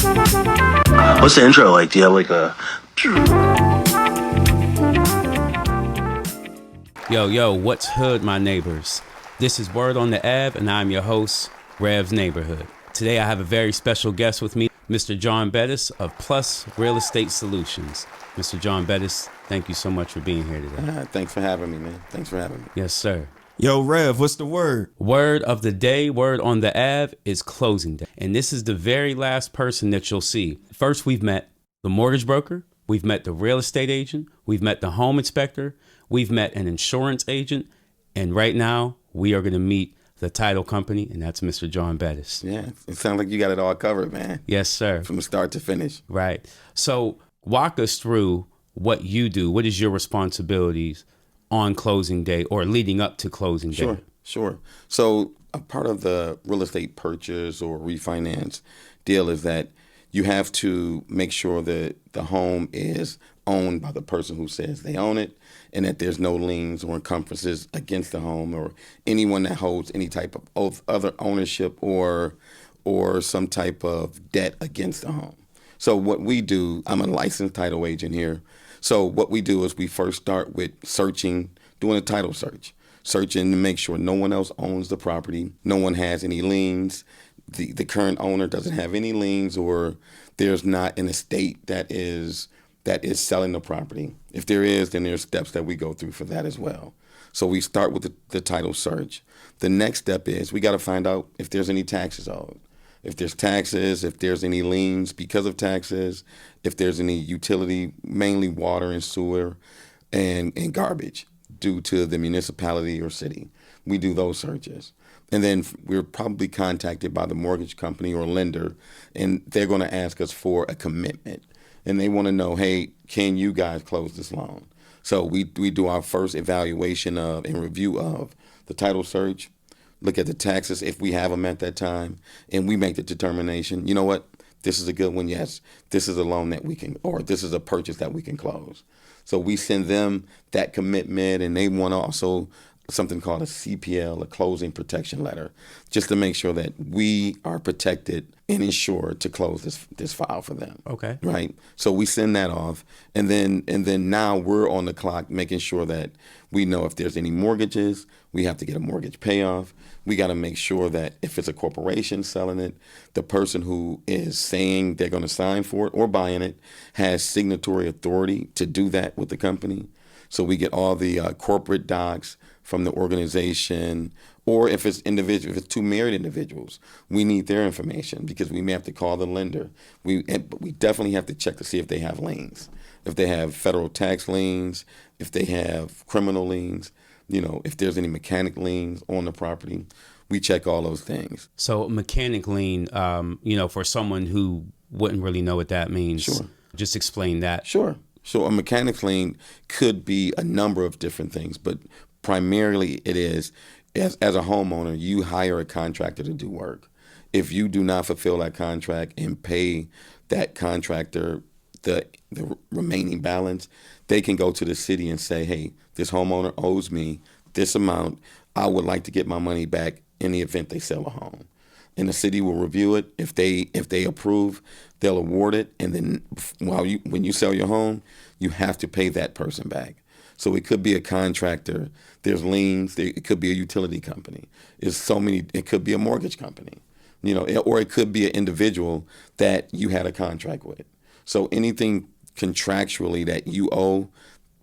What's the intro like? Do you have like a... Yo, what's hood, my neighbors? This is Word on the Ave, and I'm your host, Rev's Neighborhood. Today I have a very special guest with me, Mr. John Bettis of Plus Real Estate Solutions. Mr. John Bettis, thank you so much for being here today. Thanks for having me, man. Thanks for having me. Yes, sir. Yo, Rev, what's the word? Word of the day, word on the Ave, is closing day. And this is the very last person that you'll see. First, we've met the mortgage broker. We've met the real estate agent. We've met the home inspector. We've met an insurance agent. And right now, we are going to meet the title company, and that's Mr. John Bettis. Yeah, it sounds like you got it all covered, man. Yes, sir. From start to finish. Right. So walk us through what you do. What is your responsibilities on closing day or leading up to closing day? Sure. So a part of the real estate purchase or refinance deal is that you have to make sure that the home is owned by the person who says they own it, and that there's no liens or encumbrances against the home or anyone that holds any type of other ownership or some type of debt against the home. So what we do, I'm a licensed title agent here. So what we do is we first start with doing a title search, searching to make sure no one else owns the property, no one has any liens, the current owner doesn't have any liens, or there's not an estate that is selling the property. If there is, then there's steps that we go through for that as well. So we start with the title search. The next step is we got to find out if there's any taxes owed. If there's taxes, if there's any liens because of taxes, if there's any utility, mainly water and sewer and garbage due to the municipality or city. We do those searches. And then we're probably contacted by the mortgage company or lender, and they're going to ask us for a commitment. And they want to know, hey, can you guys close this loan? So we do our first evaluation of and review of the title search, look at the taxes if we have them at that time, and we make the determination, you know what, this is a good one, yes, this is a loan that we can, or this is a purchase that we can close. So we send them that commitment, and they want also something called a CPL, a closing protection letter, just to make sure that we are protected and insured to close this file for them. Okay. Right. So we send that off, and then now we're on the clock making sure that we know if there's any mortgages, we have to get a mortgage payoff. We got to make sure that if it's a corporation selling it, the person who is saying they're going to sign for it or buying it has signatory authority to do that with the company. So we get all the corporate docs from the organization, or if it's two married individuals, we need their information because we may have to call the lender. But we definitely have to check to see if they have liens, if they have federal tax liens, if they have criminal liens, if there's any mechanic liens on the property. We check all those things. So mechanic lien, for someone who wouldn't really know what that means, Sure. Just explain that. Sure. So a mechanic lien could be a number of different things, but primarily it is, as a homeowner, you hire a contractor to do work. If you do not fulfill that contract and pay that contractor the remaining balance, they can go to the city and say, hey, this homeowner owes me this amount. I would like to get my money back in the event they sell a home. And the city will review it. If they approve, they'll award it. And then when you sell your home, you have to pay that person back. So it could be a contractor. There's liens. It could be a utility company. It could be a mortgage company, or it could be an individual that you had a contract with. So anything contractually that you owe,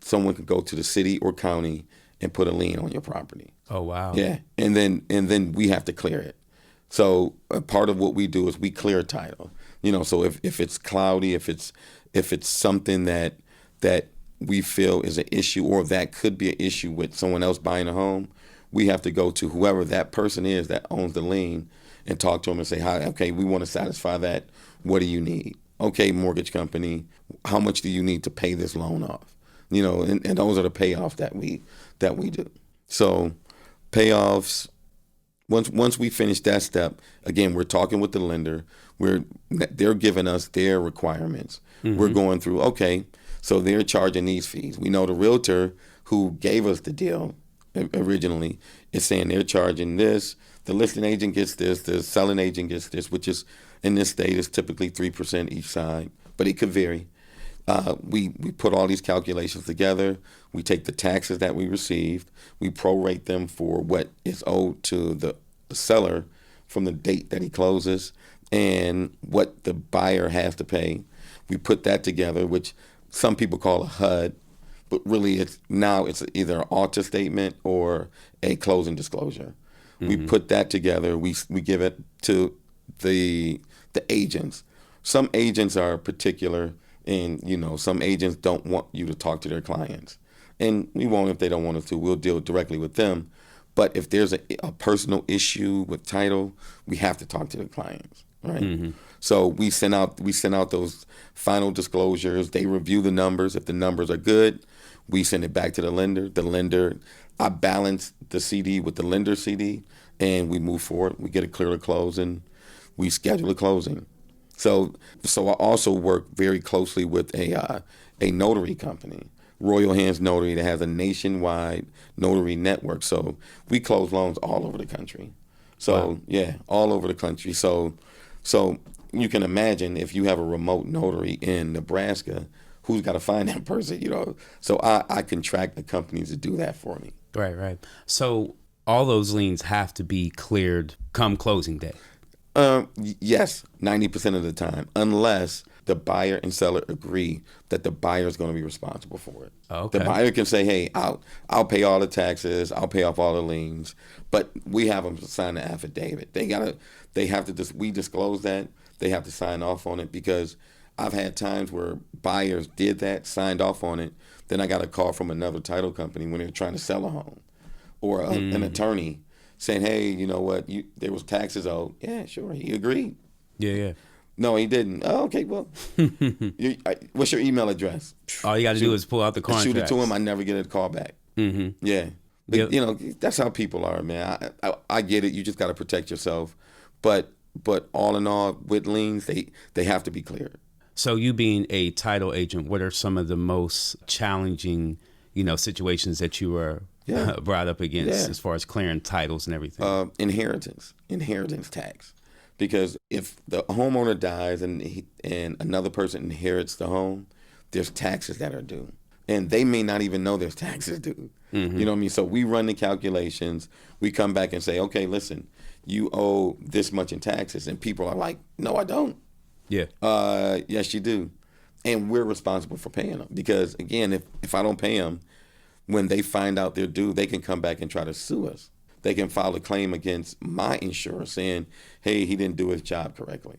someone could go to the city or county and put a lien on your property. Oh, wow. Yeah, and then we have to clear it. So a part of what we do is we clear title. So if it's cloudy, if it's something that we feel is an issue, or that could be an issue with someone else buying a home, we have to go to whoever that person is that owns the lien and talk to them and say, hi, okay, we want to satisfy that. What do you need? Okay, mortgage company, how much do you need to pay this loan off? And those are the payoffs that we do. So payoffs, once we finish that step, again, we're talking with the lender. They're giving us their requirements. Mm-hmm. We're going through, okay, so they're charging these fees. We know the realtor who gave us the deal originally is saying they're charging this. The listing agent gets this. The selling agent gets this, which is In this state, it's typically 3% each side, but it could vary. We put all these calculations together. We take the taxes that we received. We prorate them for what is owed to the seller from the date that he closes and what the buyer has to pay. We put that together, which some people call a HUD, but really it's either an alter statement or a closing disclosure. We put that together. We give it to the agents. Some agents are particular, and some agents don't want you to talk to their clients, and we won't if they don't want us to. We'll deal directly with them. But if there's a personal issue with title, we have to talk to the clients, right? So we send out those final disclosures. They review the numbers. If the numbers are good, we send it back to the lender. I balance the CD with the lender CD, and we move forward. We get a clear to close, and we schedule a closing. So I also work very closely with a notary company, Royal Hands Notary, that has a nationwide notary network. So we close loans all over the country. So wow. Yeah, all over the country. So you can imagine if you have a remote notary in Nebraska, who's got to find that person, So I contract the companies to do that for me. Right. So all those liens have to be cleared come closing day. Yes, 90% of the time, unless the buyer and seller agree that the buyer is going to be responsible for it. Okay. The buyer can say, "Hey, I'll pay all the taxes, I'll pay off all the liens," but we have them sign the affidavit. We disclose that. They have to sign off on it, because I've had times where buyers did that, signed off on it. Then I got a call from another title company when they were trying to sell a home, or an attorney saying, "Hey, you know what? There was taxes owed." Yeah, sure. He agreed. Yeah. No, he didn't. Oh, okay. Well, what's your email address? All you got to do is pull out the contract. Shoot it to him. I never get a call back. Yeah. But, that's how people are, man. I get it. You just got to protect yourself. But all in all, with liens, they have to be cleared. So you being a title agent, what are some of the most challenging, situations that you were brought up against as far as clearing titles and everything? Inheritance tax. Because if the homeowner dies and another person inherits the home, there's taxes that are due. And they may not even know there's taxes due. You know what I mean? So we run the calculations. We come back and say, okay, listen, you owe this much in taxes. And people are like, no, I don't. Yeah. Yes, you do. And we're responsible for paying them. Because, again, if I don't pay them, when they find out they're due, they can come back and try to sue us. They can file a claim against my insurer saying, hey, he didn't do his job correctly.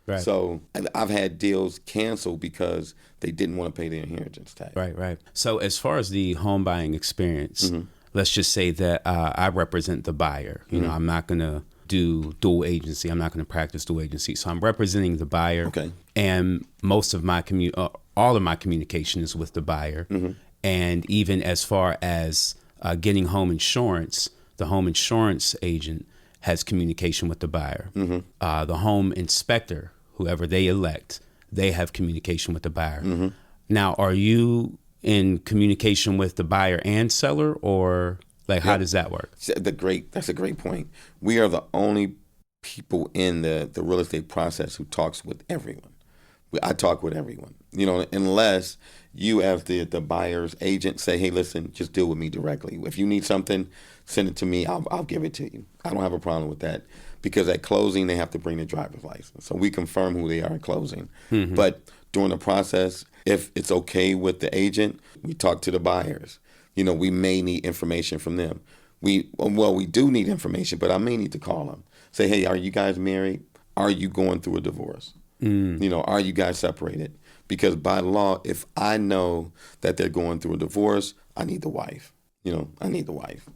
Right. So I've had deals canceled because they didn't want to pay the inheritance tax. Right. So as far as the home buying experience, let's just say that I represent the buyer. I'm not going to do dual agency. I'm not going to practice dual agency. So I'm representing the buyer. Okay. And most of my all of my communication is with the buyer. And even as far as getting home insurance, the home insurance agent has communication with the buyer. The home inspector, whoever they elect, they have communication with the buyer. Now, are you in communication with the buyer and seller, or how does that work? That's a great point. We are the only people in the real estate process who talks with everyone. I talk with everyone, unless you as the buyer's agent say, hey, listen, just deal with me directly. If you need something, send it to me. I'll give it to you. I don't have a problem with that, because at closing, they have to bring their driver's license. So we confirm who they are at closing. But during the process, if it's okay with the agent, we talk to the buyers. We may need information from them. We do need information, but I may need to call them. Say, hey, are you guys married? Are you going through a divorce? Are you guys separated? Because by law, if I know that they're going through a divorce, I need the wife. I need the wife.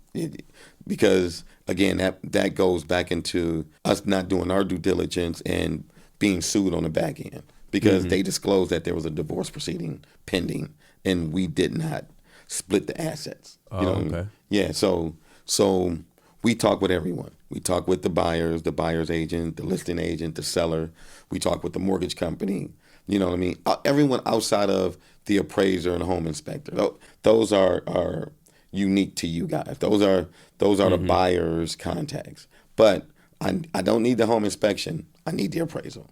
Because, again, that goes back into us not doing our due diligence and being sued on the back end. Because they disclosed that there was a divorce proceeding pending, and we did not split the assets. Okay. Yeah, so we talk with everyone. We talk with the buyer's agent, the listing agent, the seller. We talk with the mortgage company. You know what I mean? Everyone outside of the appraiser and the home inspector. Those are unique to you guys. Those are the buyer's contacts. But I don't need the home inspection. I need the appraisal.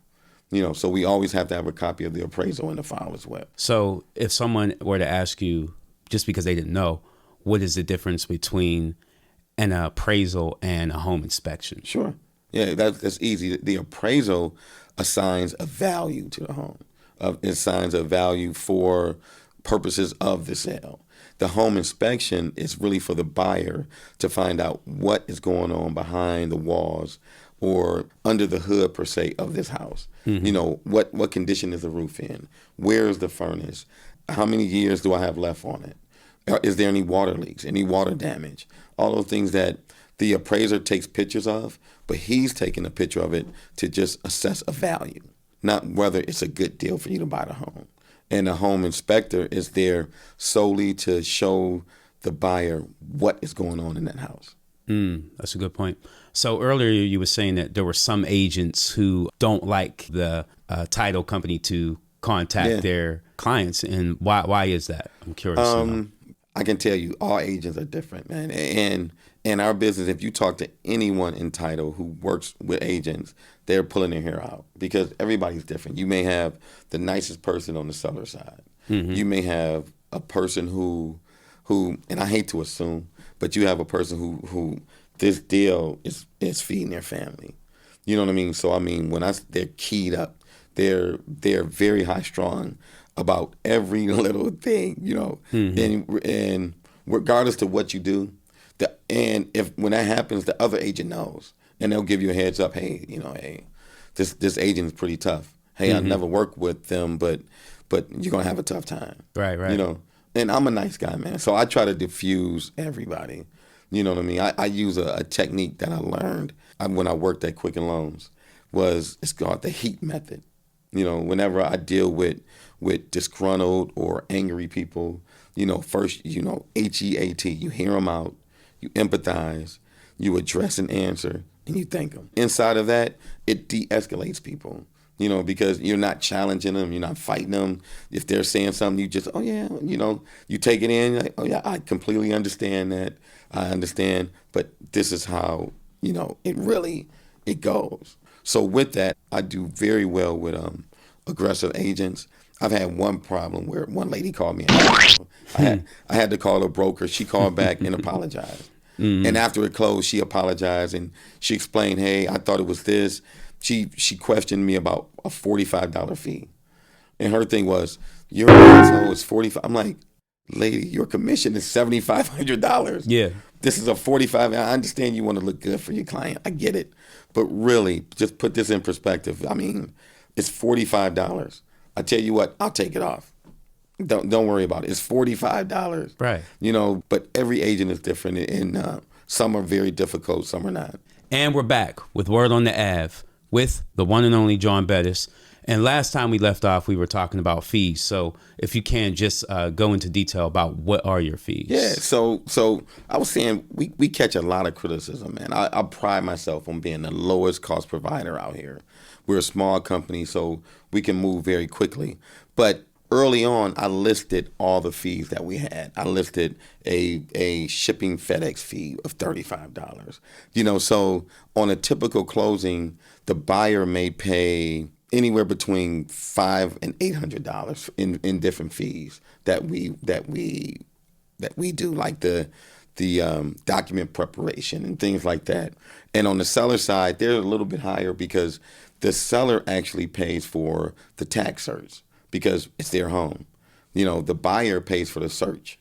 So we always have to have a copy of the appraisal in the file as well. So if someone were to ask you, just because they didn't know, what is the difference between an appraisal and a home inspection? Sure. Yeah, that's easy. The appraisal assigns a value to the home. It assigns a value for purposes of the sale. The home inspection is really for the buyer to find out what is going on behind the walls or under the hood, per se, of this house. What condition is the roof in? Where is the furnace? How many years do I have left on it? Is there any water leaks, any water damage? All those things that the appraiser takes pictures of, but he's taking a picture of it to just assess a value, not whether it's a good deal for you to buy the home. And the home inspector is there solely to show the buyer what is going on in that house. That's a good point. So earlier you were saying that there were some agents who don't like the title company to contact their clients. And why is that? I'm curious to know. I can tell you all agents are different, man. And in our business, if you talk to anyone in title who works with agents, they're pulling their hair out because everybody's different. You may have the nicest person on the seller side. You may have a person who, and I hate to assume, but you have a person who this deal is feeding their family. You know what I mean? So they're keyed up. They're very high strung about every little thing, and regardless to what you do, and when that happens, the other agent knows, and they'll give you a heads up. Hey, this agent is pretty tough. Hey, I never worked with them, but you're gonna have a tough time. Right. And I'm a nice guy, man. So I try to diffuse everybody. You know what I mean? I use a technique that I learned when I worked at Quicken Loans. It's called the heat method. Whenever I deal with disgruntled or angry people, first, HEAT, you hear them out, you empathize, you address and answer, and you thank them. Inside of that, it de-escalates people, because you're not challenging them, you're not fighting them. If they're saying something, you just, you take it in, you're like, oh yeah, I completely understand that. I understand, but this is how, it goes. So with that, I do very well with aggressive agents. I've had one problem where one lady called me. I had to call a broker. She called back and apologized. And after it closed, she apologized and she explained, hey, I thought it was this. She questioned me about a $45 fee. And her thing was, your asshole is $45. I'm like, lady, your commission is $7,500. Yeah. This is a $45. I understand you want to look good for your client. I get it. But really, just put this in perspective. It's $45. I tell you what, I'll take it off. Don't worry about it. It's $45. Right. But every agent is different, and some are very difficult, some are not. And we're back with Word on the Ave with the one and only John Bettis. And last time we left off, we were talking about fees. So if you can, just go into detail about what are your fees. Yeah, so I was saying we catch a lot of criticism, man. I pride myself on being the lowest cost provider out here. We're a small company, so we can move very quickly. But early on, I listed all the fees that we had. I listed a shipping FedEx fee of $35. So on a typical closing, the buyer may pay anywhere between $500 and $800 in different fees that we do, like the document preparation and things like that. And on the seller side, they're a little bit higher because the seller actually pays for the tax search because it's their home. The buyer pays for the search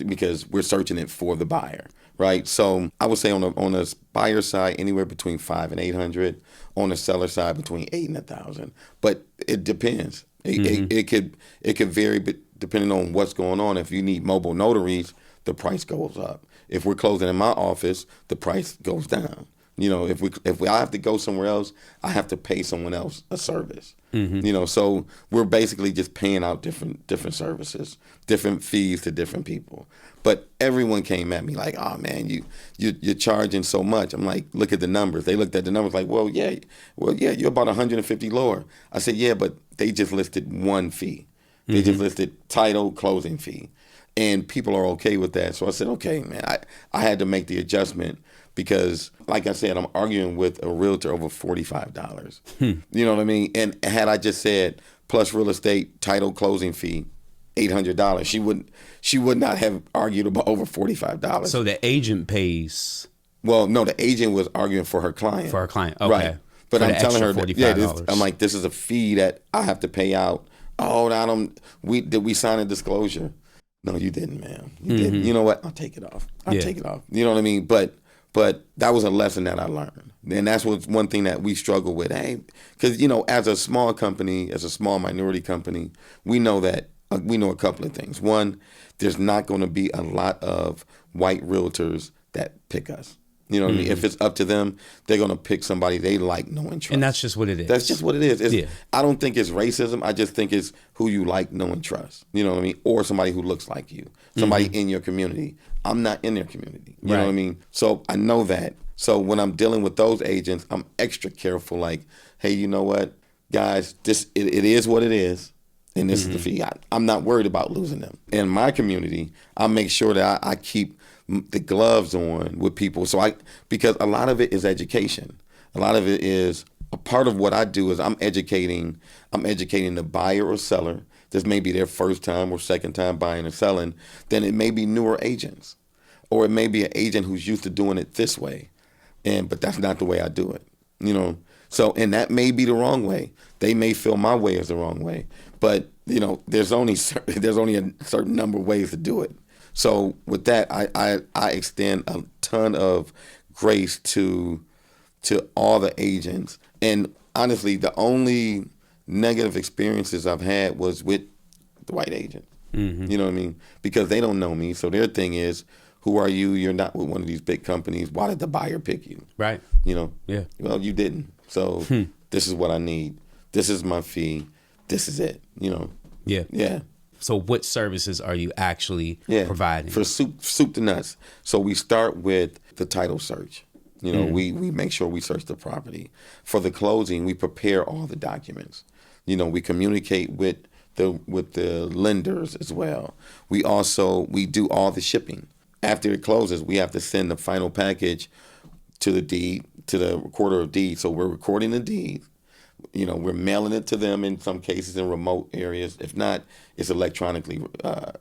because we're searching it for the buyer, right? So I would say on the buyer side, anywhere between $500 and $800. On the seller side, between $8,000 and $1,000. But it depends. It could vary, but depending on what's going on. If you need mobile notaries, the price goes up. If we're closing in my office, the price goes down. If I have to go somewhere else, I have to pay someone else a service. So we're basically just paying out different services, different fees to different people. But everyone came at me like, "Oh man, you're charging so much." I'm like, "Look at the numbers." They looked at the numbers like, "Well, yeah, you're about 150 lower." I said, "Yeah, but they just listed one fee. They just listed title, closing fee." And people are okay with that. So I said, okay, man, I had to make the adjustment. because, like I said, I'm arguing with a realtor over $45. You know what I mean? And had I just said plus real estate title closing fee, $800, she would not have argued about over $45. So the agent pays Well, no, the agent was arguing for her client. for her client. Okay. Right. But For I'm the telling her, extra $45. I'm like, this is a fee that I have to pay out. Oh, did we sign a disclosure? No, you didn't, ma'am. You didn't. You know what? I'll take it off. I'll take it off. You know what I mean? But that was a lesson that I learned. And that's one thing that we struggle with. Hey, because, as a small company, as a small minority company, we know that, we know a couple of things. One, there's not going to be a lot of white realtors that pick us. You know what I mean? If it's up to them, they're going to pick somebody they like, know, and trust. And that's just what it is. That's just what it is. I don't think it's racism. I just think it's who you like, know, and trust. You know what I mean? Or somebody who looks like you. Somebody in your community. I'm not in their community. You know what I mean? So I know that. So when I'm dealing with those agents, I'm extra careful. Like, hey, you know what, guys? It is what it is. And this is the fee. I'm not worried about losing them. In my community, I make sure that I keep the gloves on with people. Because a lot of it is education. A lot of it is, a part of what I do is I'm educating the buyer or seller. This may be their first time or second time buying or selling. Then it may be newer agents. Or it may be an agent who's used to doing it this way. But that's not the way I do it. So, and that may be the wrong way. They may feel my way is the wrong way. But, there's only a certain number of ways to do it. So with that, I extend a ton of grace to all the agents. And honestly, the only negative experiences I've had was with the white agent. You know what I mean? Because they don't know me. So their thing is, who are you? You're not with one of these big companies. Why did the buyer pick you? Right. Yeah. Well, you didn't. So this is what I need. This is my fee. This is it. Yeah. Yeah. So what services are you actually providing? For soup to nuts. So we start with the title search. We make sure we search the property. For the closing, we prepare all the documents. We communicate with the lenders as well. We do all the shipping. After it closes, we have to send the final package to the recorder of deeds. So we're recording the deed. We're mailing it to them in some cases in remote areas. If not, it's electronically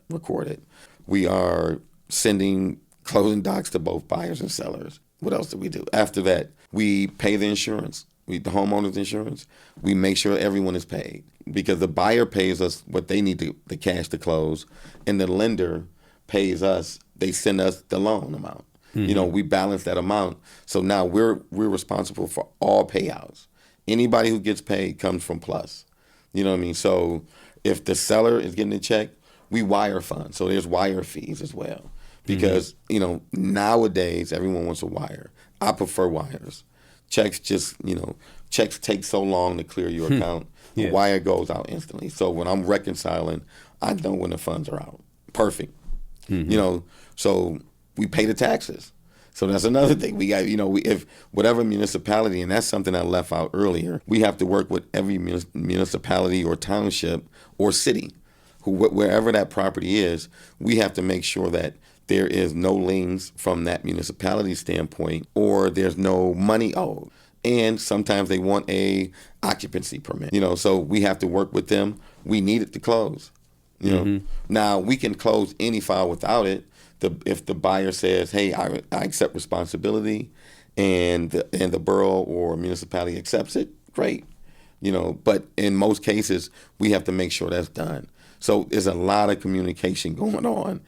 recorded. We are sending closing docs to both buyers and sellers. What else do we do? After that, we pay the insurance, the homeowner's insurance. We make sure everyone is paid because the buyer pays us what they need the cash to close, and the lender pays us. They send us the loan amount. We balance that amount. So now we're responsible for all payouts. Anybody who gets paid comes from Plus. You know what I mean? So if the seller is getting a check, we wire funds. So there's wire fees as well. Because, nowadays everyone wants a wire. I prefer wires. Checks checks take so long to clear your account. A wire goes out instantly. So when I'm reconciling, I know when the funds are out. Perfect. So we pay the taxes. So that's another thing. We got, if whatever municipality, and that's something I left out earlier, we have to work with every municipality or township or city, wherever that property is, we have to make sure that there is no liens from that municipality standpoint, or there's no money owed. And sometimes they want a occupancy permit, so we have to work with them. We need it to close, Now we can close any file without it. If the buyer says, hey, I accept responsibility and the borough or municipality accepts it, great. But in most cases, we have to make sure that's done. So there's a lot of communication going on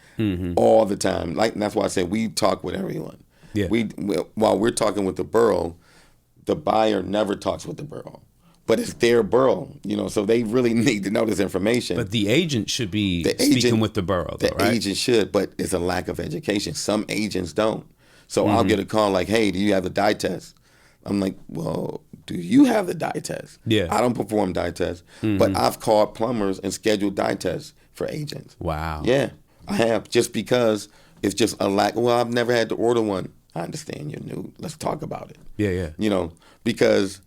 all the time. That's why I said we talk with everyone. Yeah. While we're talking with the borough, the buyer never talks with the borough. But it's their borough, so they really need to know this information. But the agent should be speaking with the borough, though, right? The agent should, but it's a lack of education. Some agents don't. So I'll get a call like, hey, do you have the dye test? I'm like, well, do you have the dye test? Yeah. I don't perform dye tests, but I've called plumbers and scheduled dye tests for agents. Wow. Yeah, I have, just because it's just a lack. Well, I've never had to order one. I understand you're new. Let's talk about it. Yeah. Because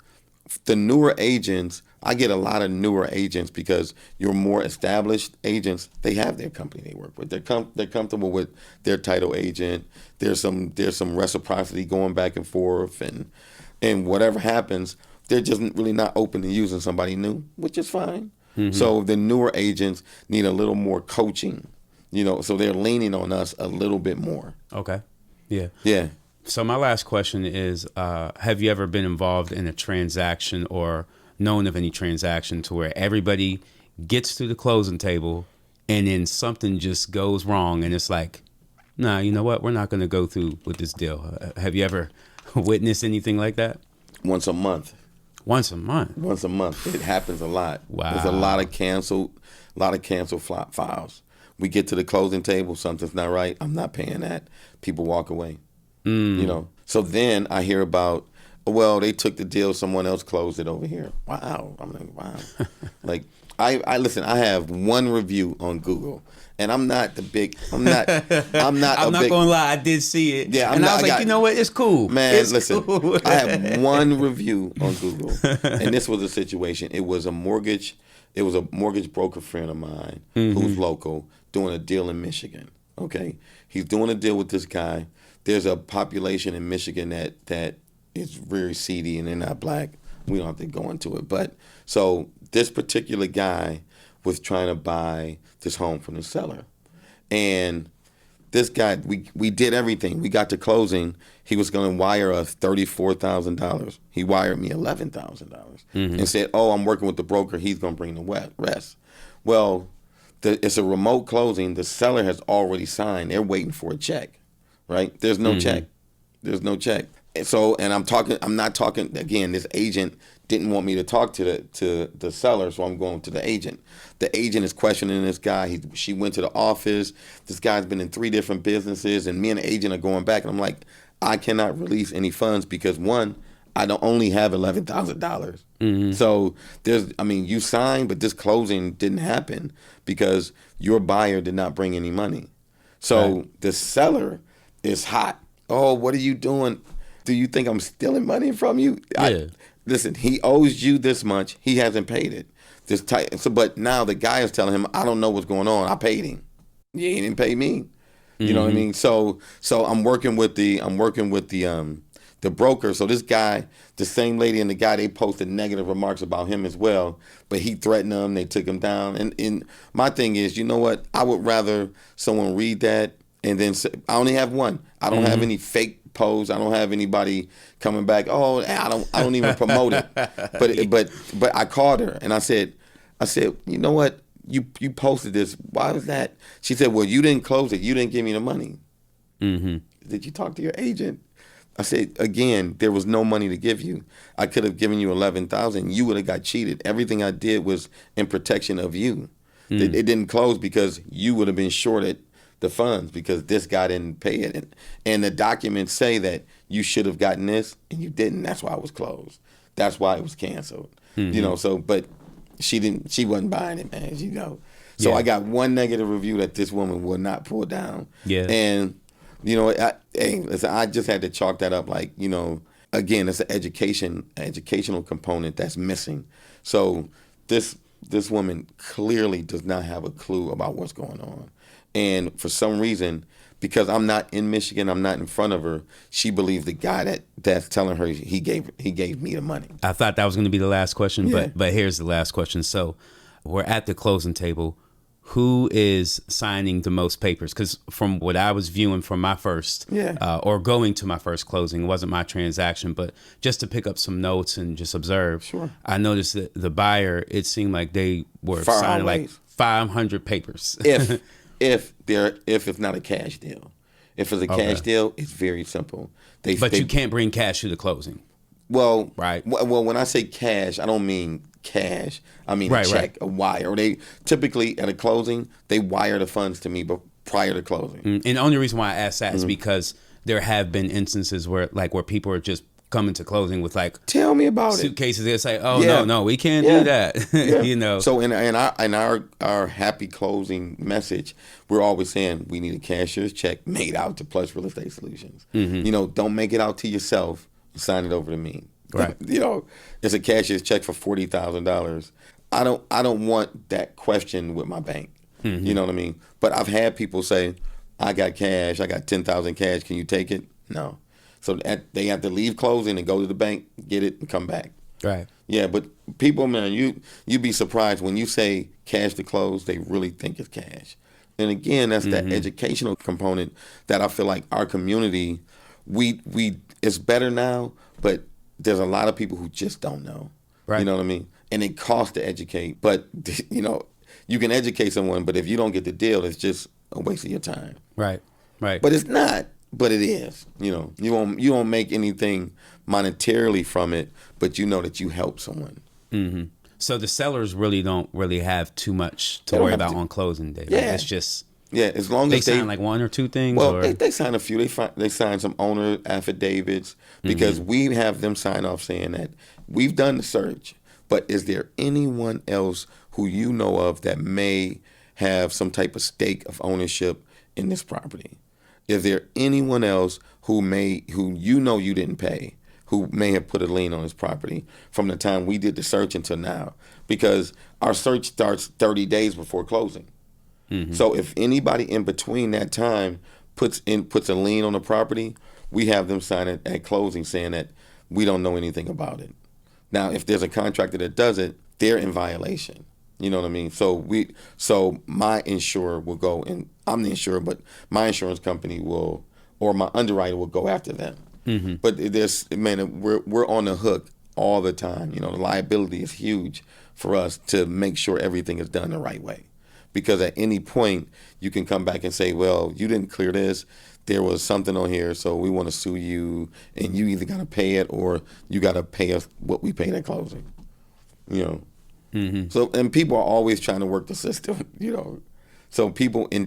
the newer agents I get a lot of newer agents because your more established agents, they have their company they work with. They're comfortable with their title agent. There's some reciprocity going back and forth, and whatever happens, they're just really not open to using somebody new, which is fine. So the newer agents need a little more coaching, so they're leaning on us a little bit more. Okay. Yeah. Yeah. So my last question is, have you ever been involved in a transaction or known of any transaction to where everybody gets to the closing table and then something just goes wrong and it's like, nah, you know what? We're not going to go through with this deal. Have you ever witnessed anything like that? Once a month. Once a month? Once a month. It happens a lot. Wow. There's a lot of canceled flop files. We get to the closing table, something's not right. I'm not paying that. People walk away. So then I hear about, well, they took the deal, someone else closed it over here. Wow. I'm like, wow. Like, I listen, I have one review on Google, and I'm not I'm not gonna lie, I did see it. Yeah, I was like, you know what? It's cool. Man, it's listen, cool. I have one review on Google, and this was a situation. It was a mortgage broker friend of mine who's local doing a deal in Michigan. Okay, he's doing a deal with this guy. There's a population in Michigan that is very seedy, and they're not black. We don't have to go into it, but so this particular guy was trying to buy this home from the seller, and this guy, we did everything. We got to closing. He was going to wire us $34,000. He wired me $11,000 and said, "Oh, I'm working with the broker. He's going to bring the rest." Well, it's a remote closing. The seller has already signed. They're waiting for a check, right? There's no check. There's no check. So, and I'm not talking, again, this agent didn't want me to talk to the seller, so I'm going to the agent. The agent is questioning this guy. She went to the office. This guy's been in 3 different businesses, and me and the agent are going back, and I'm like, I cannot release any funds because, one, I don't only have $11,000. So you signed, but this closing didn't happen because your buyer did not bring any money. So the seller is hot. Oh, what are you doing? Do you think I'm stealing money from you? Yeah. Listen, he owes you this much. He hasn't paid it. But now the guy is telling him, I don't know what's going on. I paid him. He didn't pay me. You know what I mean? So I'm working with the broker. So this guy, the same lady and the guy, they posted negative remarks about him as well. But he threatened them. They took him down. And my thing is, you know what? I would rather someone read that and then say, I only have one. I don't have any fake posts. I don't have anybody coming back. Oh, I don't even promote it. But I called her and I said, you know what? You posted this. Why was that? She said, well, you didn't close it. You didn't give me the money. Did you talk to your agent? I said, again, there was no money to give you. I could have given you $11,000. You would have got cheated. Everything I did was in protection of you. It didn't close because you would have been shorted the funds because this guy didn't pay it. And the documents say that you should have gotten this and you didn't. That's why it was closed. That's why it was canceled. But she wasn't buying it, man, So I got one negative review that this woman will not pull down. Yeah. And, I just had to chalk that up like, again, it's an educational component that's missing. So this woman clearly does not have a clue about what's going on. And for some reason, because I'm not in Michigan, I'm not in front of her, she believes the guy that's telling her he gave me the money. I thought that was going to be the last question, but here's the last question. So we're at the closing table. Who is signing the most papers? Because from what I was viewing from my first, or going to my first closing, it wasn't my transaction, but just to pick up some notes and just observe, I noticed that the buyer, it seemed like they were signing like 500 papers. If it's not a cash deal. If it's a cash deal, it's very simple. But you can't bring cash to the closing. Well, right. Well, when I say cash, I don't mean cash. I mean a check, a wire. They typically at a closing, they wire the funds to me prior to closing. And the only reason why I ask that is because there have been instances where people are just coming to closing with like, tell me about suitcases. They say, oh no, we can't do that. So in our happy closing message, we're always saying we need a cashier's check made out to Plus Real Estate Solutions. Don't make it out to yourself. Sign it over to me. Right. You know, it's a cashier's check for $40,000. I don't want that question with my bank. You know what I mean? But I've had people say, I got cash, I got 10,000 cash, can you take it? No. So they have to leave closing and go to the bank, get it, and come back. Right. Yeah, but people, man, you'd be surprised when you say cash to close, they really think it's cash. And again, that's that educational component that I feel like our community, we it's better now, but there's a lot of people who just don't know. Right. You know what I mean? And it costs to educate. But, you know, you can educate someone, but if you don't get the deal, it's just a waste of your time. Right. Right. But it's not. But it is. You know, you won't make anything monetarily from it, but you know that you help someone. Mm-hmm. So the sellers don't really have too much to They don't worry have about to. on closing day. Yeah. It's just As long they as sign like one or two things. Well, or? they sign a few. They sign some owner affidavits because we have them sign off saying that we've done the search, but is there anyone else who you know of that may have some type of stake of ownership in this property? Is there anyone else who you know you didn't pay, who may have put a lien on this property from the time we did the search until now? Because our search starts 30 days before closing. So if anybody in between that time puts a lien on the property, we have them sign it at closing saying that we don't know anything about it. Now, if there's a contractor that does it, they're in violation. You know what I mean? So my insurer will go, and I'm the insurer, but my insurance company will, or my underwriter will go after them. But we're on the hook all the time. You know, the liability is huge for us to make sure everything is done the right way. Because at any point, you can come back and say, well, you didn't clear this. There was something on here, so we want to sue you, and you either got to pay it or you got to pay us what we paid at closing. You know? So, and people are always trying to work the system, you know. So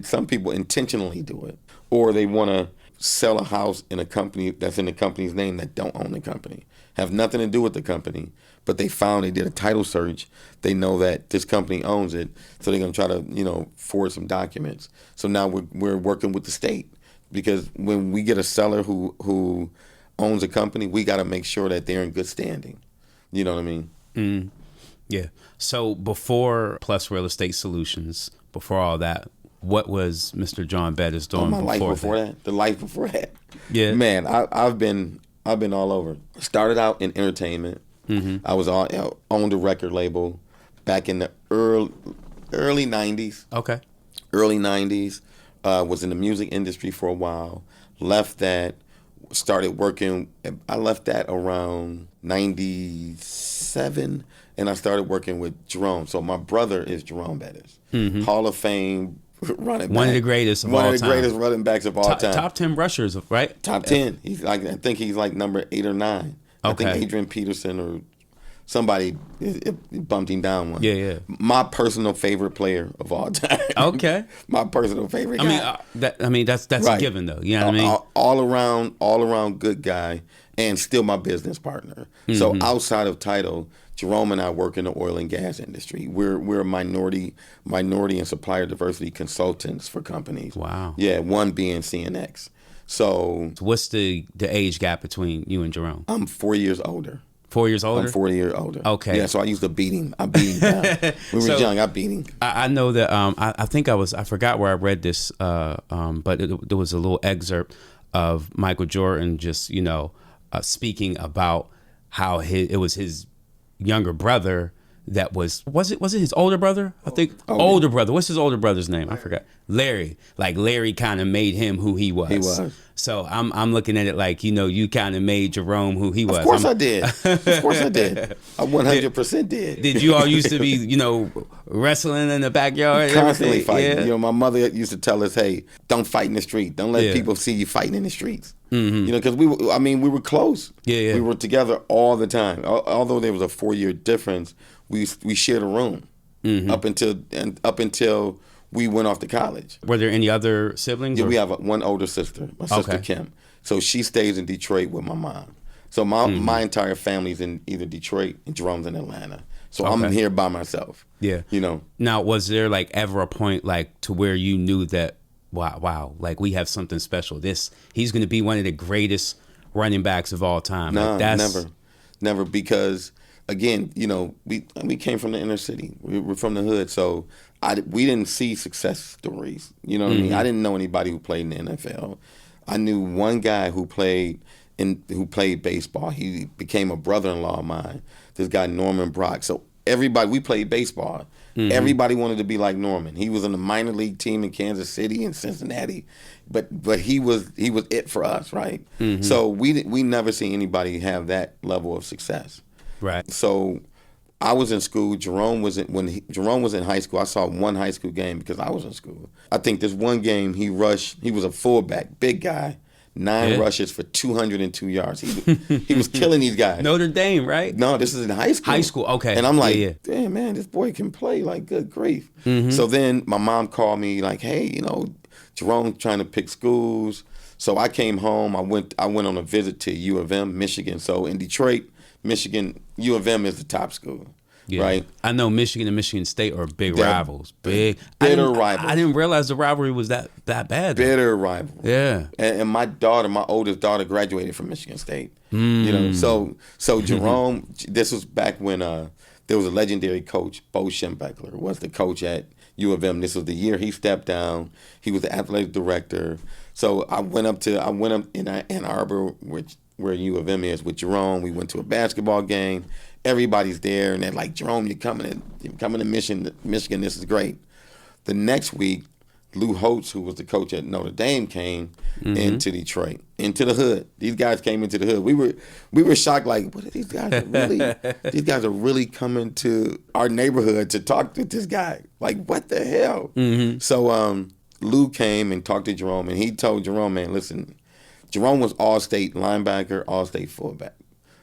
some people intentionally do it, or they want to sell a house in a company that's in the company's name that don't own the company, have nothing to do with the company, but they did a title search. They know that this company owns it, so they're gonna try to, you know, forward some documents. So now we're working with the state, because when we get a seller who owns a company, we got to make sure that they're in good standing. You know what I mean? Yeah. So before Plus Real Estate Solutions, before all that, what was Mr. John Bettis doing My life before that? that, the life before that. Yeah. Man, I've been all over. Started out in entertainment. I was owned a record label back in the early 90s. Okay. Early 90s. Was in the music industry for a while. Left that. Started working. I left that around 97, and I started working with Jerome. So my brother is Jerome Bettis, Hall of Fame running back. One of the greatest of all time. One of the greatest running backs of all time. Top 10 rushers, right? Top 10. I think he's like number 8 or 9. I think Adrian Peterson or somebody bumped him down one. Yeah. My personal favorite player of all time. Okay. My personal favorite guy. That's Right. a given though. You know what I mean? All around good guy, and still my business partner. So outside of title, Jerome and I work in the oil and gas industry. We're minority and supplier diversity consultants for companies. Wow. Yeah, one being CNX. So What's the age gap between you and Jerome? I'm 4 years older. 4 years older? I'm 40 years older. Okay. Yeah, so I used to beat him. I beat him down. When we was young, I beat him. I know that I forgot where I read this, but there was a little excerpt of Michael Jordan just, speaking about how it was his younger brother that was it his older brother? I think older brother. What's his older brother's name? I forgot. Larry. Like Larry kind of made him who he was. He was. So I'm looking at it like, you kind of made Jerome who he was. Of course I did. Of course I did. I 100% did. Did you all used to be, wrestling in the backyard? Constantly fighting. Yeah. My mother used to tell us, hey, don't fight in the street. Don't let people see you fighting in the streets. Because we were close. Yeah. We were together all the time. Although there was a 4-year difference, we shared a room up until we went off to college. Were there any other siblings? Yeah, we have one older sister, my sister Kim. So she stays in Detroit with my mom. So my entire family's in either Detroit and Jerome's in Atlanta. So I'm here by myself. Yeah. Now, was there like ever a point like to where you knew that, wow, like we have something special. He's going to be one of the greatest running backs of all time. No, like, never. never, because again, we came from the inner city. We're from the hood, so we didn't see success stories. You know what I mean? I didn't know anybody who played in the NFL. I knew one guy who played baseball. He became a brother-in-law of mine. This guy Norman Brock. So we played baseball. Everybody wanted to be like Norman. He was in the minor league team in Kansas City and Cincinnati, but he was it for us, right? So we never see anybody have that level of success. Right. So I was in school. Jerome was in high school. I saw one high school game because I was in school. I think this one game he rushed. He was a fullback, big guy. 9 rushes for 202 yards. He was killing these guys. Notre Dame, right? No, this is in high school. High school, okay. And I'm like, damn, man, this boy can play. Like, good grief. So then my mom called me like, hey, Jerome's trying to pick schools. So I came home. I went on a visit to U of M, Michigan. So in Detroit, Michigan, U of M is the top school. Yeah. Right. I know Michigan and Michigan State are big rivals. Bitter rivals. I didn't realize the rivalry was that bad. Though. Bitter rival. Yeah. And my oldest daughter, graduated from Michigan State. So Jerome, this was back when there was a legendary coach, Bo Schembechler, was the coach at U of M. This was the year he stepped down. He was the athletic director. So I went up in Ann Arbor, where U of M is, with Jerome. We went to a basketball game. Everybody's there, and they're like, Jerome, you're coming to Michigan. This is great. The next week, Lou Holtz, who was the coach at Notre Dame, came into Detroit, into the hood. These guys came into the hood. We were shocked, like, what are these guys are really? These guys are really coming to our neighborhood to talk to this guy. Like, what the hell? So Lou came and talked to Jerome, and he told Jerome, man, listen, Jerome was all-state linebacker, all-state fullback.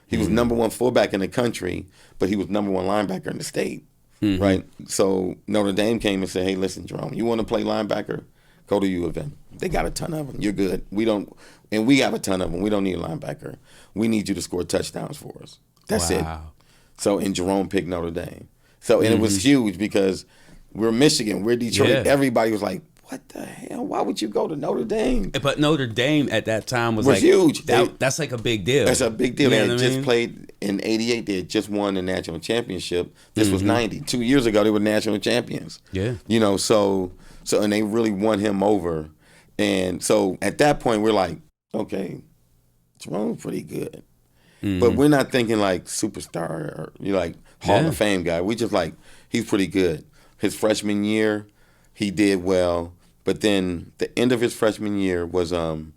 He was number 1 fullback in the country, but he was number 1 linebacker in the state, right? So Notre Dame came and said, hey, listen, Jerome, you want to play linebacker? Go to U of M. They got a ton of them. You're good. We have a ton of them. We don't need a linebacker. We need you to score touchdowns for us. That's it. So, and Jerome picked Notre Dame. So, and it was huge because we're Michigan, we're Detroit. Yeah. Everybody was like, what the hell? Why would you go to Notre Dame? But Notre Dame at that time was like huge. That's like a big deal. That's a big deal. They had just played in '88. They had just won the national championship. This was '90. 2 years ago, they were national champions. Yeah. So and they really won him over. And so at that point, we're like, okay, Jerome's pretty good. But we're not thinking like superstar or like Hall of Fame guy. We just like, he's pretty good. His freshman year, he did well. But then the end of his freshman year was the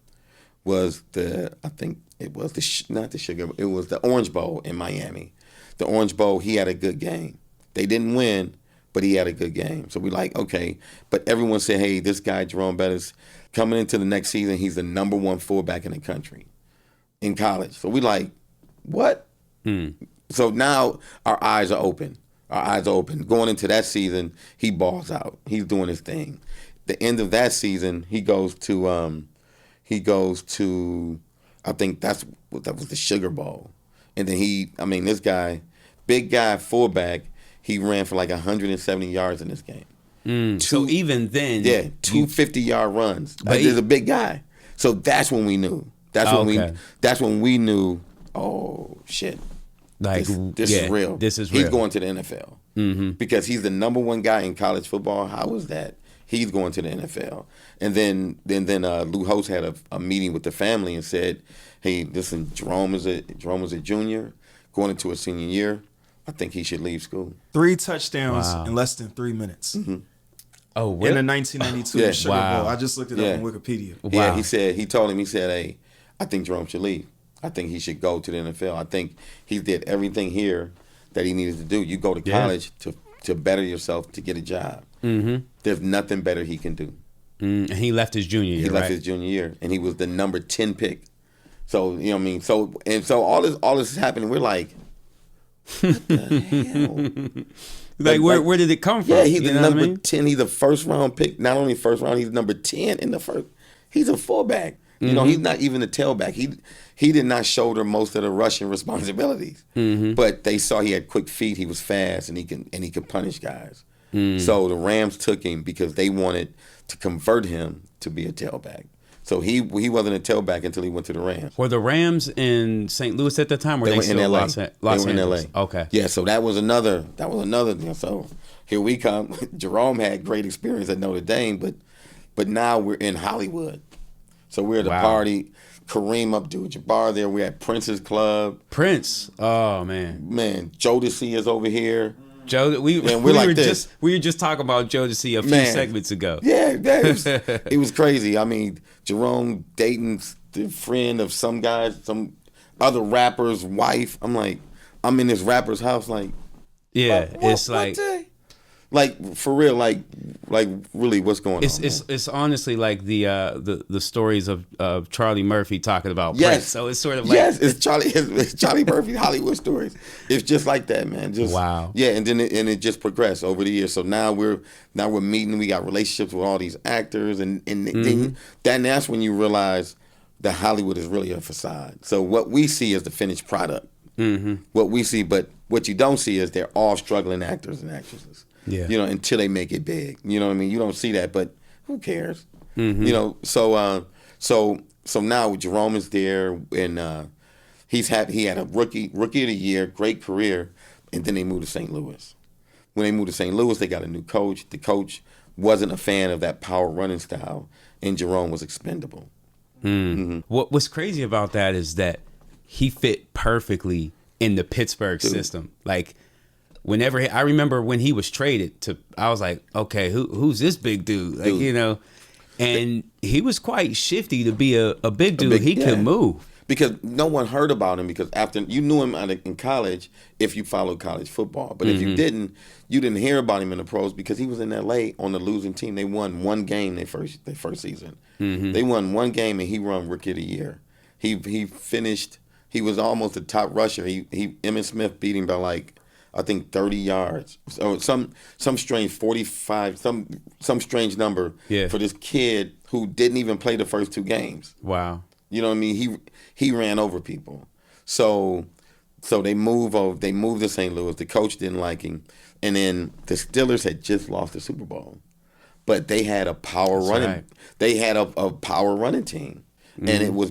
Orange Bowl in Miami. The Orange Bowl, he had a good game. They didn't win, but he had a good game. So we like, okay. But everyone said, hey, this guy, Jerome Bettis, coming into the next season, he's the number 1 fullback in the country in college. So we like, what? So now our eyes are open. Going into that season, he balls out. He's doing his thing. The end of that season, he goes to I think that was the Sugar Bowl. And then this guy, big guy, fullback, he ran for like 170 yards in this game. So even then, 2 50-yard runs. But he's a big guy. So that's when we knew. That's when we knew, oh shit. Like this is real. This is real. He's going to the NFL because he's the number 1 guy in college football. How is that? He's going to the NFL. And then Lou Holtz had a meeting with the family and said, hey, listen, Jerome is a junior going into a senior year. I think he should leave school. 3 touchdowns in less than 3 minutes. Oh, really? In the 1992 Sugar Bowl. I just looked it up on Wikipedia. Yeah, he told him, hey, I think Jerome should leave. I think he should go to the NFL. I think he did everything here that he needed to do. You go to college to better yourself, to get a job. There's nothing better he can do. And he left his junior year. He left his junior year, and he was the number 10 pick. So you know what I mean. So all this is happening. We're like, what the hell? Like where did it come from? Yeah, he's the number 10. He's a first round pick. Not only first round, he's number 10 in the first. He's a fullback. You know, he's not even a tailback. He did not shoulder most of the rushing responsibilities. But they saw he had quick feet. He was fast, and he could punish guys. So the Rams took him because they wanted to convert him to be a tailback. So he wasn't a tailback until he went to the Rams. Were the Rams in St. Louis at that time, or They were still in LA. Los They were in Angeles? LA. Okay. Yeah, so that was another. So here we come. Jerome had great experience at Notre Dame, but now we're in Hollywood. So we're at the party. Kareem Abdul-Jabbar there. We're at Prince's Club. Prince. Oh man. Jodeci is over here. Joe, we were just talking about Jodeci a few segments ago. Yeah, it was crazy. I mean, Jerome dating the friend of some guy, some other rapper's wife. I'm like, I'm in this rapper's house, like, it's like. Like for real, like really, what's going on? It's honestly like the stories of Charlie Murphy talking about Prince. So it's sort of like it's Charlie Murphy Hollywood stories. It's just like that, man. Just wow. Yeah, and then it just progressed over the years. So now we're meeting. We got relationships with all these actors, and that's when you realize that Hollywood is really a facade. So what we see is the finished product. Mm-hmm. What we see, but what you don't see is they're all struggling actors and actresses. Yeah. You know, until they make it big. You know what I mean? You don't see that, but who cares? Mm-hmm. You know, so now Jerome is there, and he had a rookie of the year, great career, and then they moved to St. Louis. When they moved to St. Louis, they got a new coach. The coach wasn't a fan of that power running style, and Jerome was expendable. Mm-hmm. What's crazy about that is that he fit perfectly in the Pittsburgh system. Like, whenever I remember when he was traded to, I was like, okay, who's this big dude? Like, you know, and he was quite shifty to be a big dude. He could move. Because no one heard about him, because after you knew him in college if you followed college football. But if you didn't hear about him in the pros because he was in LA on the losing team. They won one game their first season. Mm-hmm. They won one game and he won Rookie of the Year. He finished, he was almost the top rusher. Emmitt Smith beat him by like, I think 30 yards. So some strange 45, some strange number for this kid who didn't even play the first two games. Wow. You know what I mean? He ran over people. So they moved to St. Louis. The coach didn't like him. And then the Steelers had just lost the Super Bowl. But they had a power running. Right. They had a power running team. Mm-hmm. And it was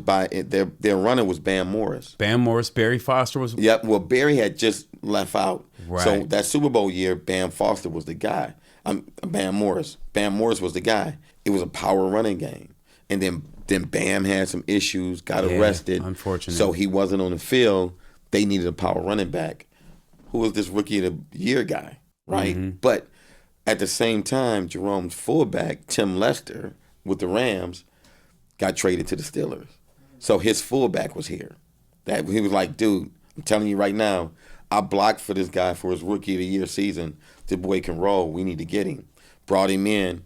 their runner was Bam Morris. Bam Morris, Barry Foster was. Yep. Well, Barry had just left out. Right. So that Super Bowl year, Bam Foster was the guy. Bam Morris. Bam Morris was the guy. It was a power running game. And then Bam had some issues, got arrested. Unfortunately. So he wasn't on the field. They needed a power running back. Who was this Rookie of the Year guy, right? Mm-hmm. But at the same time, Jerome's fullback, Tim Lester, with the Rams, got traded to the Steelers. So his fullback was here. He was like, dude, I'm telling you right now, I blocked for this guy for his Rookie of the Year season. The boy can roll. We need to get him. Brought him in.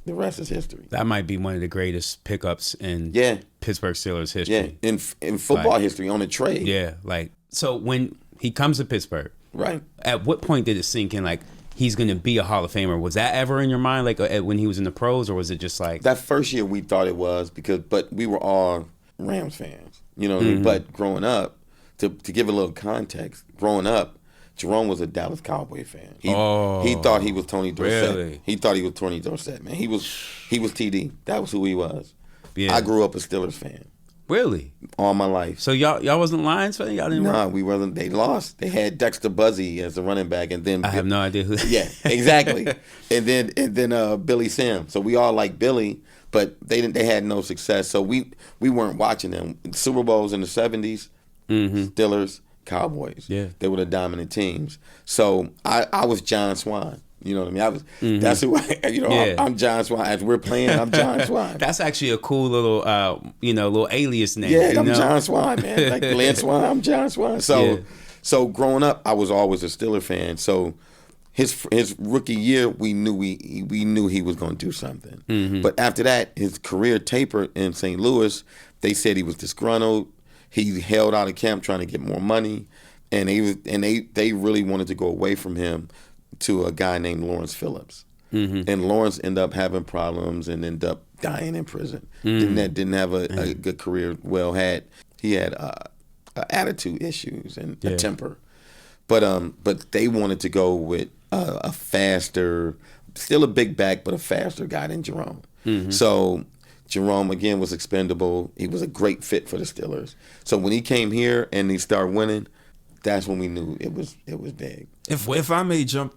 The rest is history. That might be one of the greatest pickups in Pittsburgh Steelers history. Yeah, in football history on a trade. Yeah, like, so when he comes to Pittsburgh, right? At what point did it sink in, like, he's going to be a Hall of Famer? Was that ever in your mind, like, when he was in the pros, or was it just like... That first year we thought it was, but we were all Rams fans, you know what I mean? But growing up, to give a little context, growing up, Jerome was a Dallas Cowboy fan. He thought he was Tony Dorsett. Really? He thought he was Tony Dorsett, man. He was TD. That was who he was. Yeah. I grew up a Steelers fan. Really? All my life. So y'all wasn't Lions fan? Y'all didn't? Nah, we wasn't. They lost. They had Dexter Buzzy as the running back, and then I have no idea who. Yeah, exactly. and then Billy Sim. So we all like Billy, but they had no success. So we weren't watching them. Super Bowls in the 70s, Steelers, Cowboys. Yeah, they were the dominant teams. So I was John Swan. You know what I mean? I was. That's who I'm John Swan. As we're playing, I'm John Swan. That's actually a cool little, little alias name. Yeah, I'm John Swan, man. Like Glenn Swan, I'm John Swan. So growing up, I was always a Steeler fan. So his rookie year, we knew he was going to do something. Mm-hmm. But after that, his career tapered in St. Louis. They said he was disgruntled. He held out of camp trying to get more money, and they really wanted to go away from him to a guy named Lawrence Phillips. Mm-hmm. And Lawrence ended up having problems and ended up dying in prison. Didn't have a good career. He had attitude issues and a temper. But they wanted to go with a faster, still a big back, but a faster guy than Jerome. Mm-hmm. So Jerome, again, was expendable. He was a great fit for the Steelers. So when he came here and he started winning, that's when we knew it was big. If I may I jump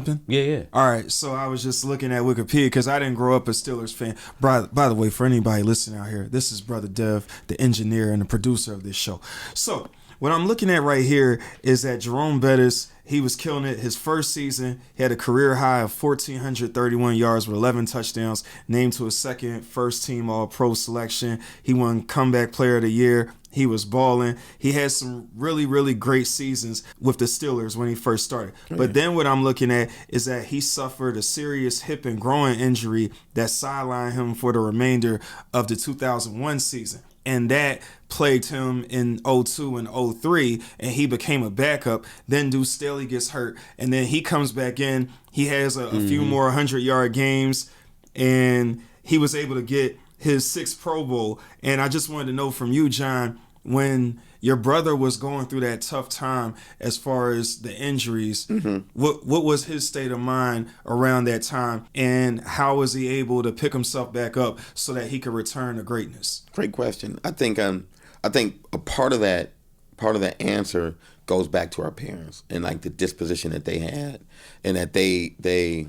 in? Yeah. All right, so I was just looking at Wikipedia because I didn't grow up a Steelers fan. By the way, for anybody listening out here, this is Brother Dev, the engineer and the producer of this show. So what I'm looking at right here is that Jerome Bettis, he was killing it. His first season, he had a career high of 1,431 yards with 11 touchdowns, named to a second first-team All-Pro selection. He won Comeback Player of the Year. He was balling. He had some really, really great seasons with the Steelers when he first started. But then what I'm looking at is that he suffered a serious hip and groin injury that sidelined him for the remainder of the 2001 season. And that plagued him in 02 and 03, and he became a backup. Then Deuce Staley gets hurt, and then he comes back in. He has a few more 100-yard games, and he was able to get his 6th Pro Bowl. And I just wanted to know from you, John, when your brother was going through that tough time as far as the injuries, what was his state of mind around that time, and how was he able to pick himself back up so that he could return to greatness? Great question. I think a part of that answer goes back to our parents and like the disposition that they had and that they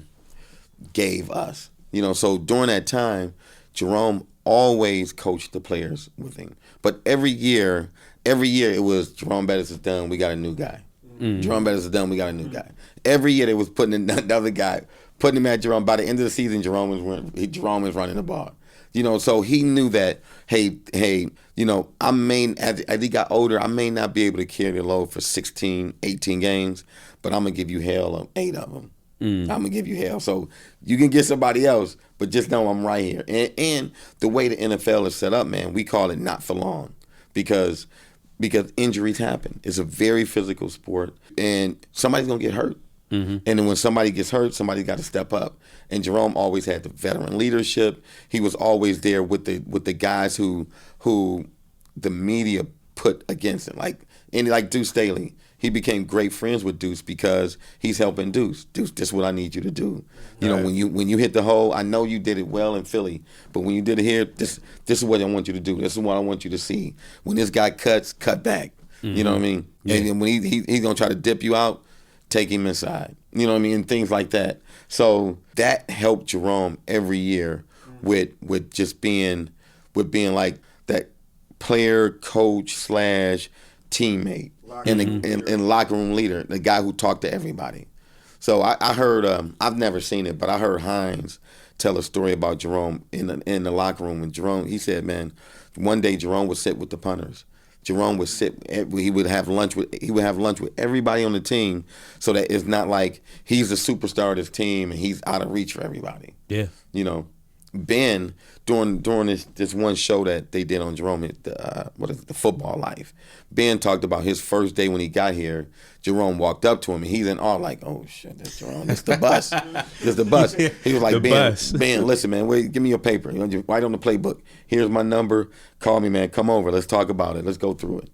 gave us. So during that time, Jerome always coached the players with him. But every year it was Jerome Bettis is done, we got a new guy. Jerome Bettis is done, we got a new guy. Every year they was putting another guy, putting him at Jerome. By the end of the season, Jerome was running the ball. So he knew that, hey, as he got older, I may not be able to carry the load for 16, 18 games, but I'm going to give you hell on 8 of them. I'm going to give you hell. So you can get somebody else, but just know I'm right here. And the way the NFL is set up, man, we call it not for long because injuries happen. It's a very physical sport, and somebody's going to get hurt. And then when somebody gets hurt, somebody got to step up. And Jerome always had the veteran leadership. He was always there with the guys who the media put against him. Like Deuce Staley. He became great friends with Deuce because he's helping Deuce. Deuce, this is what I need you to do. When you hit the hole, I know you did it well in Philly, but when you did it here, this is what I want you to do. This is what I want you to see. When this guy cuts, cut back. You know what I mean? Yeah. And when he's gonna try to dip you out, take him inside. You know what I mean? And things like that. So that helped Jerome every year with being like that player, coach / teammate and locker room leader, the guy who talked to everybody. So I heard, I've never seen it, but I heard Hines tell a story about Jerome in the locker room. And Jerome, he said, man, one day Jerome would sit with the punters. Jerome would he would have lunch with everybody on the team, so that it's not like he's the superstar of this team and he's out of reach for everybody. Yeah. Ben, during this one show that they did on Jerome, the Football Life, Ben talked about his first day when he got here. Jerome walked up to him and he's in awe, like, oh shit, that's Jerome, that's the bus. That's the bus. He was like, Ben, listen, man, wait, give me your paper. Just write on the playbook. Here's my number. Call me, man. Come over. Let's talk about it. Let's go through it.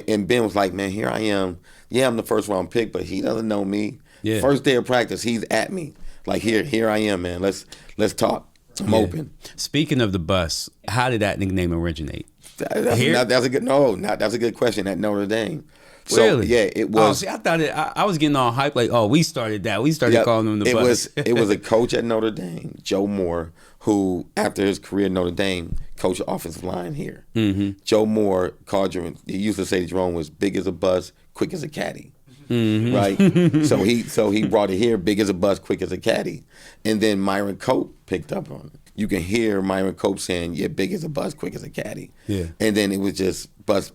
And Ben was like, man, here I am. Yeah, I'm the first round pick, but he doesn't know me. Yeah. First day of practice, he's at me. Like, here I am, man. Let's talk. I'm open. Speaking of the bus, how did that nickname originate? That's a good question. At Notre Dame. So, really? Yeah, it was. Oh, see, I thought I was getting all hyped, like, oh, we started that. We started calling him the bus. It was a coach at Notre Dame, Joe Moore, who, after his career at Notre Dame, coached the offensive line here. Joe Moore called Jerome. He used to say Jerome was big as a bus, quick as a caddy. Right? So he brought it here, big as a bus, quick as a caddy. And then Myron Cope picked up on it. You can hear Myron Cope saying, yeah, big as a bus, quick as a caddy. Yeah. And then it was just bus,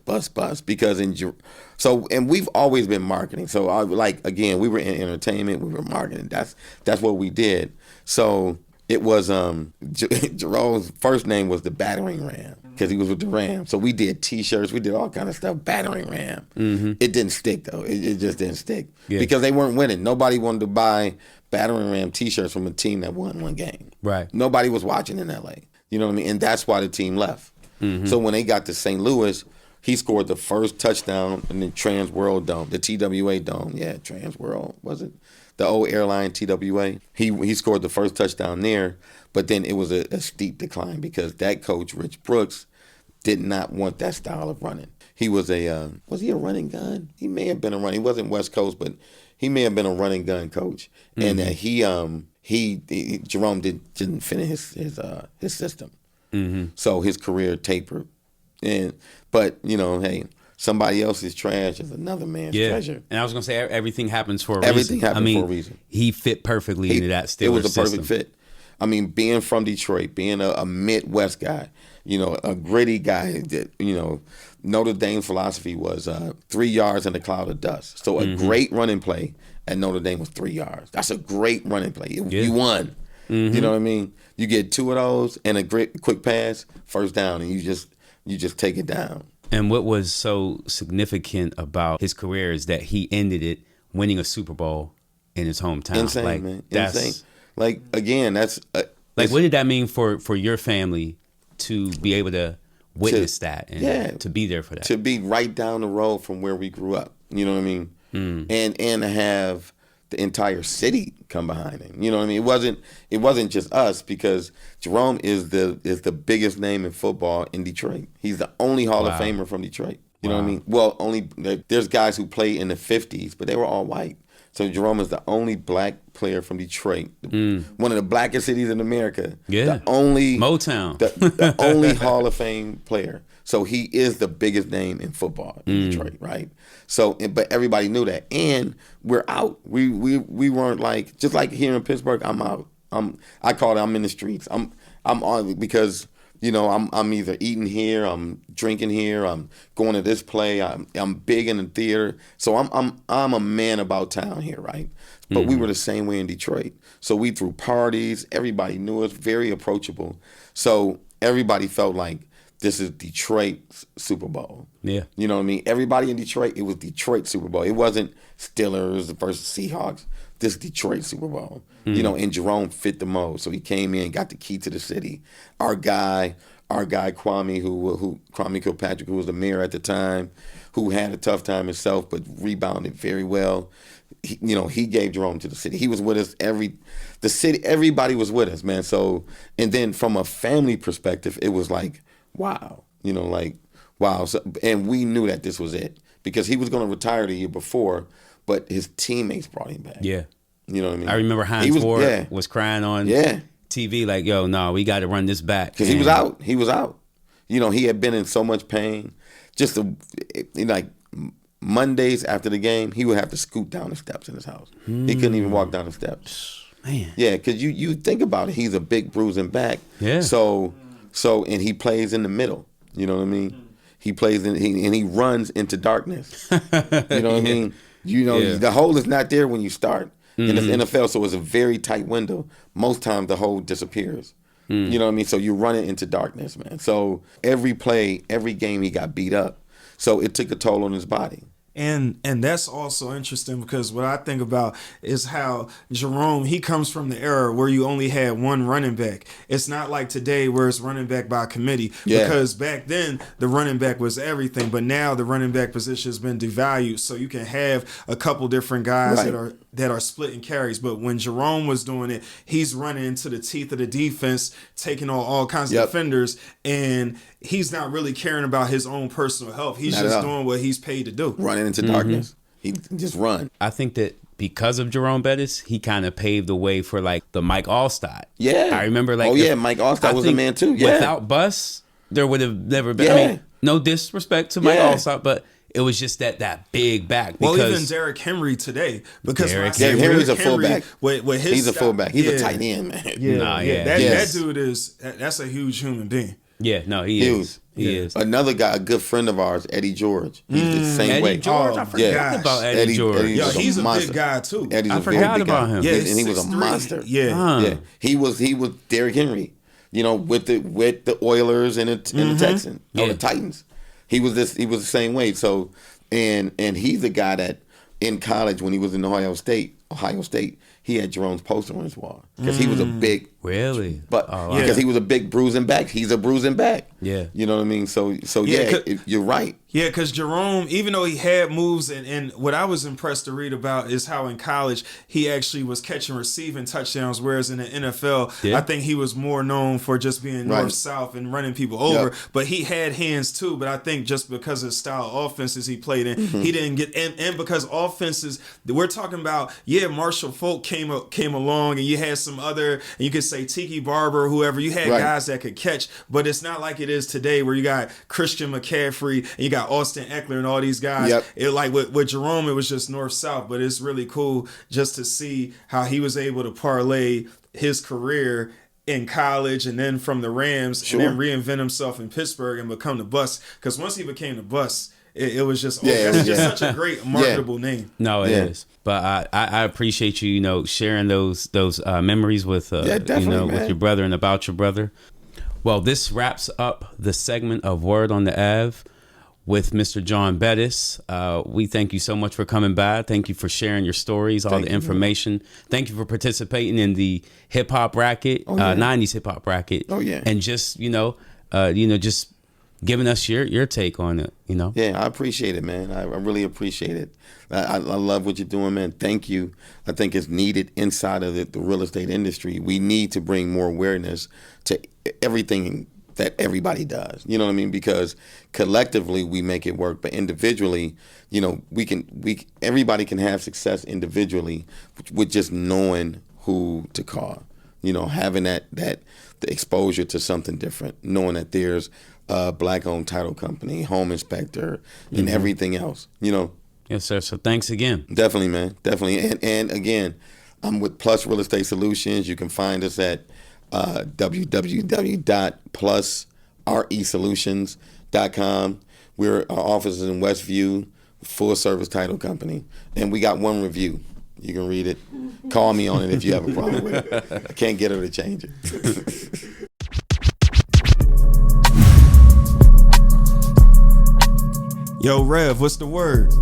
because and we've always been marketing. So we were in entertainment, we were marketing. That's what we did. So it was Jerome's first name was the Battering Ram because he was with the Rams. So we did T-shirts, we did all kind of stuff. Battering Ram. It didn't stick though. It just didn't stick because they weren't winning. Nobody wanted to buy Battering Ram T-shirts from a team that won one game. Right. Nobody was watching in LA. You know what I mean? And that's why the team left. So when they got to St. Louis, he scored the first touchdown in the Trans World Dome, the TWA Dome. Yeah, Trans World, was it? the old airline TWA. He scored the first touchdown there, but then it was a steep decline because that coach, Rich Brooks, did not want that style of running. He was he a running gun? He may have been a running. He wasn't West Coast, but he may have been a running gun coach. And Jerome didn't finish his system. So his career tapered. But hey, somebody else's trash is another man's treasure. And I was gonna say everything happens for a Everything reason. happened for a reason. He fit perfectly into that Steelers It was a system. perfect fit. I mean, being from Detroit, being a Midwest guy, a gritty guy that, Notre Dame's philosophy was 3 yards in a cloud of dust. So a great running play at Notre Dame was 3 yards. That's a great running play. You won. You know what I mean? You get 2 of those and a great quick pass, first down, and you just take it down. And what was so significant about his career is that he ended it winning a Super Bowl in his hometown. Insane, man. Insane. Like, again, that's... what did that mean for your family to be able to witness that and to be there for that? To be right down the road from where we grew up. You know what I mean? And to have the entire city come behind him. You know what I mean? It wasn't just us, because Jerome is the biggest name in football in Detroit. He's the only Hall of Famer from Detroit. You know what I mean? Well, there's guys who played in the 50s, but they were all white. So Jerome is the only black player from Detroit, one of the blackest cities in America. Yeah, the only Motown, the only Hall of Fame player. So he is the biggest name in football in Detroit, right? So, but everybody knew that, and we're out. We weren't just like here in Pittsburgh. I'm out. I call it I'm in the streets. I'm on because. I'm either eating here, I'm drinking here, I'm going to this play, I'm big in the theater. So I'm a man about town here, right? But we were the same way in Detroit. So we threw parties, everybody knew us, very approachable. So everybody felt like this is Detroit's Super Bowl. Yeah. You know what I mean? Everybody in Detroit, it was Detroit Super Bowl. It wasn't Steelers versus Seahawks. This Detroit Super Bowl. And Jerome fit the mold. So he came in, got the key to the city. Our guy Kwame, who Kwame Kilpatrick, who was the mayor at the time, who had a tough time himself but rebounded very well. He gave Jerome to the city. He was with us everybody was with us, man. So, and then from a family perspective, it was like, wow. Wow. So, and we knew that this was it, because he was going to retire the year before, but his teammates brought him back. Yeah. You know what I mean? I remember Hines Ward was crying on TV like, yo, no, we got to run this back. Because he was out. He was out. He had been in so much pain. Just like Mondays after the game, he would have to scoot down the steps in his house. He couldn't even walk down the steps. Man. Yeah, because you think about it. He's a big bruising back. Yeah. So and he plays in the middle. You know what I mean? He plays and he runs into darkness. You know what I mean? The hole is not there when you start in the NFL, so it's a very tight window. Most times the hole disappears. You know what I mean? So you're running into darkness, man. So every play, every game, he got beat up. So it took a toll on his body. And that's also interesting, because what I think about is how Jerome, he comes from the era where you only had one running back. It's not like today where it's running back by committee, because back then the running back was everything, but now the running back position has been devalued, so you can have a couple different guys that are splitting carries. But when Jerome was doing it, he's running into the teeth of the defense, taking on all kinds of defenders, and he's not really caring about his own personal health. He's just doing what he's paid to do. Running into darkness. He just run. I think that because of Jerome Bettis, he kind of paved the way for the Mike Allstott. Yeah. I remember Mike Allstott was a man too. Yeah. Without Bus, there would have never been. I mean, no disrespect to Mike Allstott, but it was just that big back. Well, even Derrick Henry today, because Derrick Henry's a fullback. He's a fullback. He's a tight end, man. That dude that's a huge human being. Yeah, no, he is. He is. Another guy, a good friend of ours, Eddie George. He's the same way. Eddie George? I forgot about Eddie George. He's a big guy too. Eddie's I forgot about him. Yeah, and he was a monster. Yeah. He was Derrick Henry. With the Oilers and the Texans, the Titans. He was the same way. So, and he's the guy that in college when he was in Ohio State, he had Jerome's poster on his wall because he was a big because he was a big bruising back. He's a bruising back. Yeah, you know what I mean. So you're right. Yeah, because Jerome, even though he had moves, and what I was impressed to read about is how in college he actually was catching receiving touchdowns, whereas in the NFL, Yeah. I think he was more known for just being Right. north-south and running people over. Yep. But he had hands too. But I think just because of the style of offenses he played in, he didn't get, and because offenses, we're talking about, Marshall Folk came along, and you had some other, and you could say Tiki Barber or whoever, you had Right. guys that could catch, but it's not like it is today where you got Christian McCaffrey and you got Austin Eckler and all these guys. Yep. It like with Jerome, it was just north south, but it's really cool just to see how he was able to parlay his career in college and then from the Rams Sure. and then reinvent himself in Pittsburgh and become the Bus. Because once he became the Bus, it was just that's just such a great marketable name. No, it is. But I appreciate you, sharing those memories with definitely, with man. your brother and about your brother. Well, this wraps up the segment of Word on the Ave with Mr. John Bettis. We thank you so much for coming by. Thank you for sharing your stories, all the information. Thank you for participating in the hip hop racket, 90s hip hop racket. Oh, yeah. And just, just giving us your take on it, Yeah, I appreciate it, man. I really appreciate it. I love what you're doing, man. Thank you. I think it's needed inside of the real estate industry. We need to bring more awareness to everything that everybody does. You know what I mean? Because collectively we make it work, but individually, everybody can have success individually with just knowing who to call. Having that the exposure to something different, knowing that there's a black-owned title company, home inspector, and everything else. Yes, sir. So thanks again. Definitely, man. Definitely. And again, I'm with Plus Real Estate Solutions. You can find us at www.plusresolutions.com. Our office is in Westview, full service title company. And we got one review. You can read it. Call me on it if you have a problem with it. I can't get her to change it. Yo, Rev, what's the word?